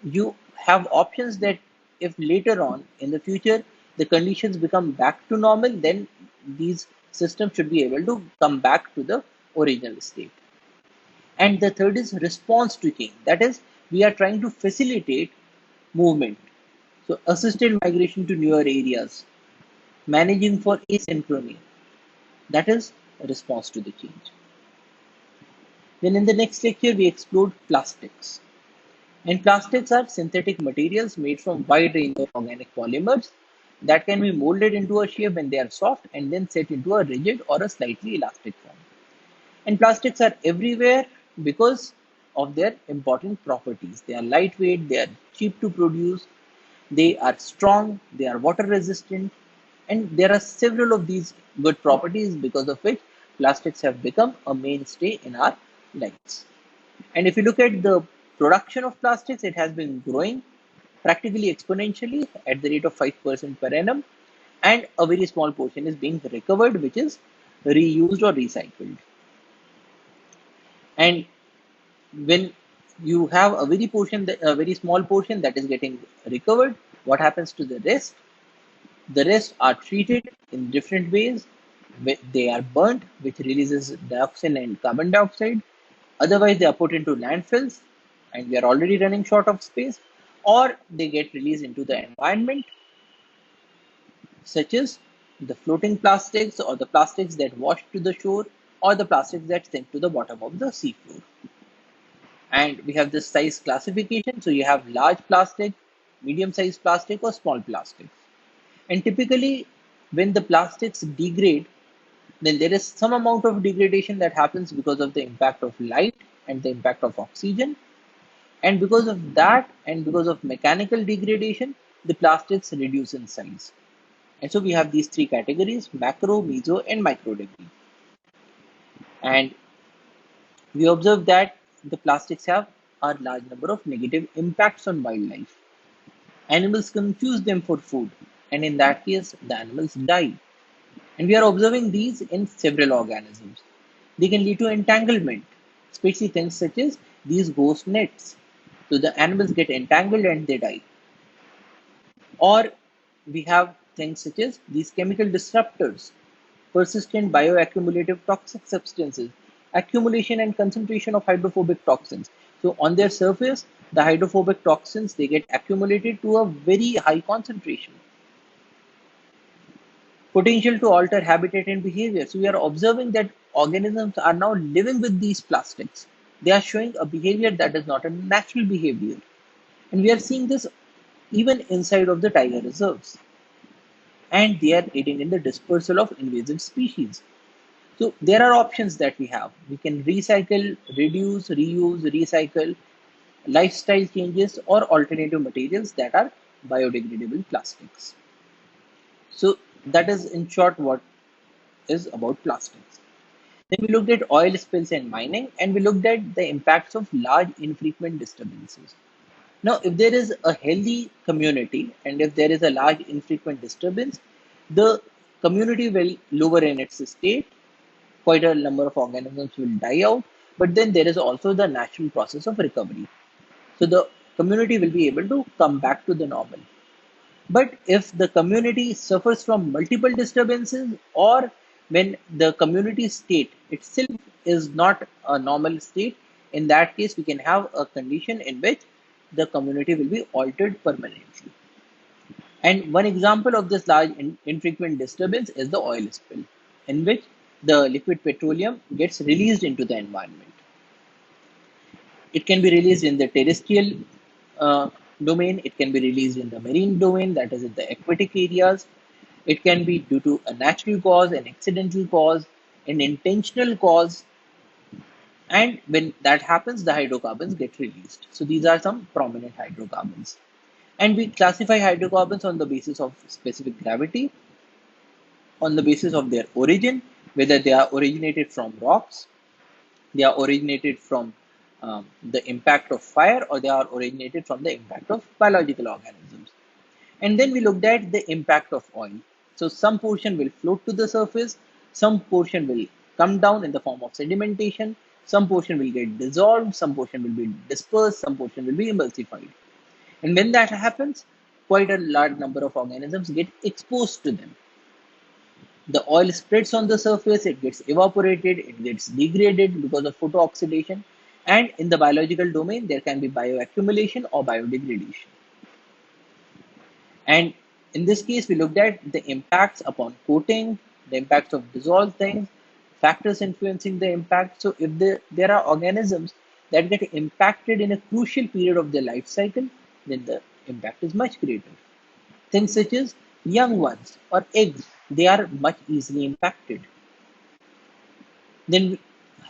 you have options that if later on in the future the conditions become back to normal, then these systems should be able to come back to the original state. And the third is response to change. That is, we are trying to facilitate movement. So assisted migration to newer areas, managing for asynchrony, that is a response to the change. Then in the next lecture, we explored plastics. And plastics are synthetic materials made from wide range of organic polymers that can be molded into a shape when they are soft and then set into a rigid or a slightly elastic form. And plastics are everywhere because of their important properties. They are lightweight, they are cheap to produce, they are strong, they are water resistant, and there are several of these good properties because of which plastics have become a mainstay in our lives. And if you look at the production of plastics, it has been growing practically exponentially at the rate of 5% per annum, and a very small portion is being recovered, which is reused or recycled. And when you have a a very small portion that is getting recovered, what happens to the rest? The rest are treated in different ways. They are burnt, which releases dioxin and carbon dioxide. Otherwise, they are put into landfills, and we are already running short of space, or they get released into the environment, such as the floating plastics or the plastics that wash to the shore or the plastics that sink to the bottom of the seafloor. And we have this size classification. So you have large plastic, medium sized plastic, or small plastics. And typically, when the plastics degrade, then there is some amount of degradation that happens because of the impact of light and the impact of oxygen. And because of that, and because of mechanical degradation, the plastics reduce in size. And so we have these three categories: macro, meso, and micro degree. And we observe that the plastics have a large number of negative impacts on wildlife. Animals confuse them for food, and in that case, the animals die. And we are observing these in several organisms. They can lead to entanglement, especially things such as these ghost nets. So the animals get entangled and they die. Or we have things such as these chemical disruptors, persistent bioaccumulative toxic substances, accumulation and concentration of hydrophobic toxins. So on their surface, the hydrophobic toxins, they get accumulated to a very high concentration. Potential to alter habitat and behavior. So we are observing that organisms are now living with these plastics. They are showing a behavior that is not a natural behavior. And we are seeing this even inside of the tiger reserves. And they are aiding in the dispersal of invasive species. So there are options that we have. We can recycle, reduce, reuse, recycle, lifestyle changes, or alternative materials that are biodegradable plastics. So that is in short what is about plastics. Then we looked at oil spills and mining, and we looked at the impacts of large infrequent disturbances. Now, if there is a healthy community and if there is a large infrequent disturbance, the community will lower in its state, quite a number of organisms will die out, but then there is also the natural process of recovery. So the community will be able to come back to the normal. But if the community suffers from multiple disturbances, or when the community state itself is not a normal state, in that case, we can have a condition in which the community will be altered permanently. And one example of this large infrequent disturbance is the oil spill, in which the liquid petroleum gets released into the environment. It can be released in the terrestrial domain, it can be released in the marine domain, that is in the aquatic areas. It can be due to a natural cause, an accidental cause, an intentional cause, and when that happens, the hydrocarbons get released. So these are some prominent hydrocarbons. And we classify hydrocarbons on the basis of specific gravity, on the basis of their origin, whether they are originated from rocks, they are originated from the impact of fire, or they are originated from the impact of biological organisms. And then we looked at the impact of oil. So some portion will float to the surface, some portion will come down in the form of sedimentation, some portion will get dissolved, some portion will be dispersed, some portion will be emulsified. And when that happens, quite a large number of organisms get exposed to them. The oil spreads on the surface, it gets evaporated, it gets degraded because of photooxidation, and in the biological domain, there can be bioaccumulation or biodegradation. And in this case, we looked at the impacts upon coating, the impacts of dissolved things, factors influencing the impact. So if there are organisms that get impacted in a crucial period of their life cycle, then the impact is much greater. Things such as young ones or eggs, they are much easily impacted. Then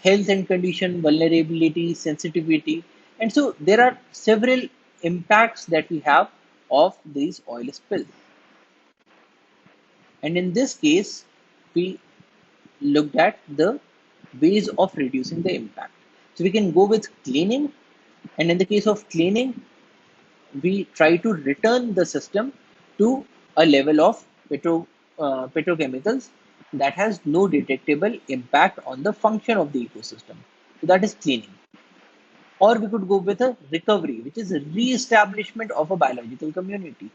health and condition, vulnerability, sensitivity. And so there are several impacts that we have of these oil spills. And in this case, we looked at the ways of reducing the impact. So we can go with cleaning. And in the case of cleaning, we try to return the system to a level of petrochemicals that has no detectable impact on the function of the ecosystem. So that is cleaning. Or we could go with a recovery, which is a re-establishment of a biological community.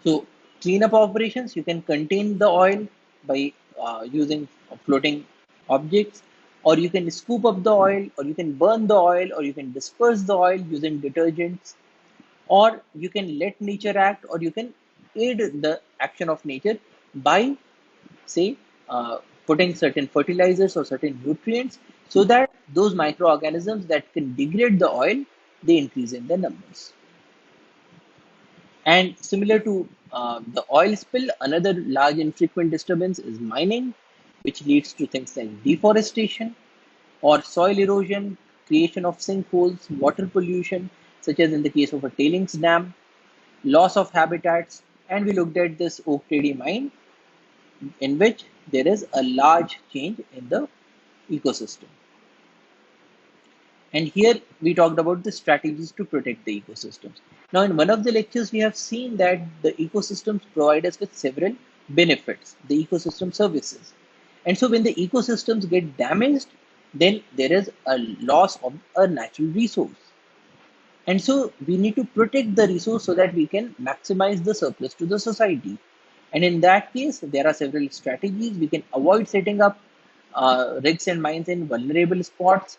So cleanup operations, you can contain the oil by using floating objects, or you can scoop up the oil, or you can burn the oil, or you can disperse the oil using detergents, or you can let nature act, or you can aid the action of nature by, say, putting certain fertilizers or certain nutrients so that those microorganisms that can degrade the oil, they increase in their numbers. And similar to the oil spill, another large infrequent disturbance is mining, which leads to things like deforestation or soil erosion, creation of sinkholes, water pollution, such as in the case of a tailings dam, loss of habitats. And we looked at this Oak Tady mine, in which there is a large change in the ecosystem. And here we talked about the strategies to protect the ecosystems. Now, in one of the lectures, we have seen that the ecosystems provide us with several benefits, the ecosystem services. And so when the ecosystems get damaged, then there is a loss of a natural resource. And so we need to protect the resource so that we can maximize the surplus to the society. And in that case, there are several strategies. We can avoid setting up rigs and mines in vulnerable spots,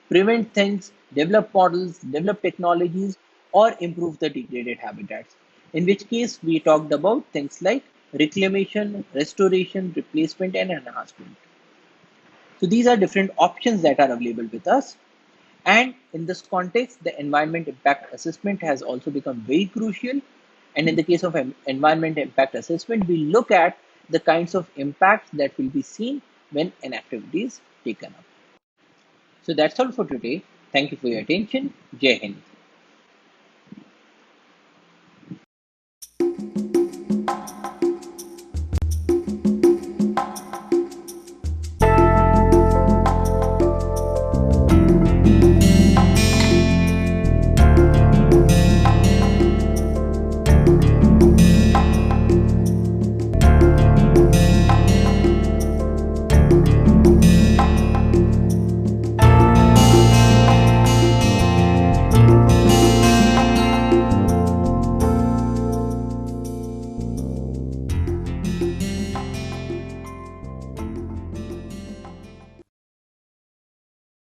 prevent things, develop models, develop technologies, or improve the degraded habitats. In which case, we talked about things like reclamation, restoration, replacement, and enhancement. So these are different options that are available with us. And in this context, the environment impact assessment has also become very crucial. And in the case of environment impact assessment, we look at the kinds of impacts that will be seen when an activity is taken up. So that's all for today. Thank you for your attention. Jai Hind.